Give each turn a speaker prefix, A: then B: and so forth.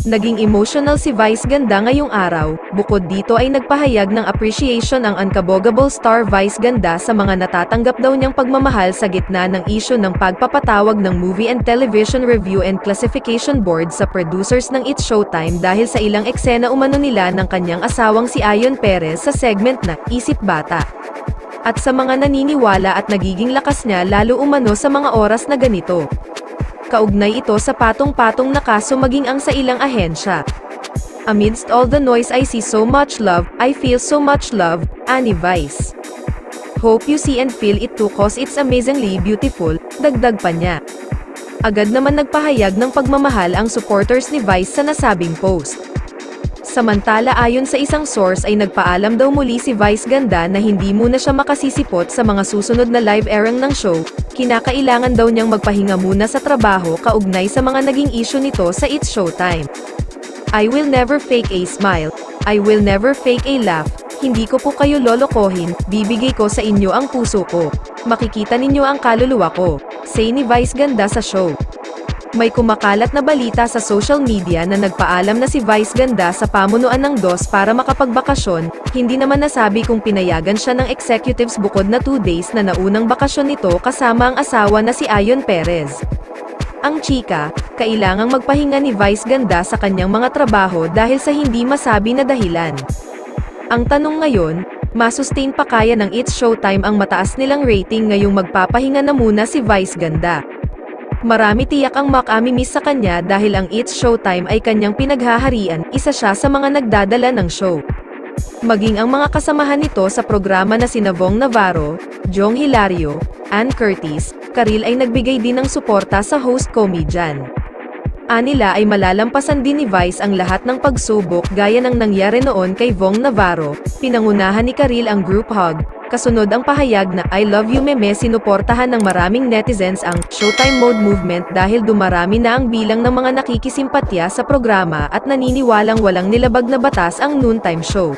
A: Naging emotional si Vice Ganda ngayong araw. Bukod dito ay nagpahayag ng appreciation ang unkabogable star Vice Ganda sa mga natatanggap daw niyang pagmamahal sa gitna ng isyu ng pagpapatawag ng Movie and Television Review and Classification Board sa producers ng It's Showtime dahil sa ilang eksena umano nila ng kanyang asawang si Ayon Perez sa segment na Isip Bata. At sa mga naniniwala at nagiging lakas niya lalo umano sa mga oras na ganito. Kaugnay ito sa patong-patong na kaso maging ang sa ilang ahensya. Amidst all the noise I see so much love, I feel so much love, ani Vice. Hope you see and feel it too cause it's amazingly beautiful, dagdag pa niya. Agad naman nagpahayag ng pagmamahal ang supporters ni Vice sa nasabing post. Samantala ayon sa isang source ay nagpaalam daw muli si Vice Ganda na hindi muna siya makasisipot sa mga susunod na live airing ng show, kinakailangan daw niyang magpahinga muna sa trabaho kaugnay sa mga naging issue nito sa It's Showtime. I will never fake a smile, I will never fake a laugh, hindi ko po kayo lolokohin, bibigay ko sa inyo ang puso ko, makikita ninyo ang kaluluwa ko, say ni Vice Ganda sa show. May kumakalat na balita sa social media na nagpaalam na si Vice Ganda sa pamunuan ng DOS para makapagbakasyon, hindi naman nasabi kung pinayagan siya ng executives bukod na 2 days na naunang bakasyon nito kasama ang asawa na si Ayon Perez. Ang chika, kailangang magpahinga ni Vice Ganda sa kanyang mga trabaho dahil sa hindi masabi na dahilan. Ang tanong ngayon, masustain pa kaya ng It's Showtime ang mataas nilang rating ngayong magpapahinga na muna si Vice Ganda? Marami tiyak ang makami-miss sa kanya dahil ang It's Showtime ay kanyang pinaghaharian, isa siya sa mga nagdadala ng show. Maging ang mga kasamahan nito sa programa na sina Vong Navarro, Jong Hilario, Ann Curtis, Karil ay nagbigay din ng suporta sa host comedian. Anila ay malalampasan din ni Vice ang lahat ng pagsubok gaya ng nangyari noon kay Vong Navarro, pinangunahan ni Karil ang group hug. Kasunod ang pahayag na I love you meme sinuportahan ng maraming netizens ang Showtime Mode movement dahil dumarami na ang bilang ng mga nakikisimpatya sa programa at naniniwalang walang nilabag na batas ang noontime show.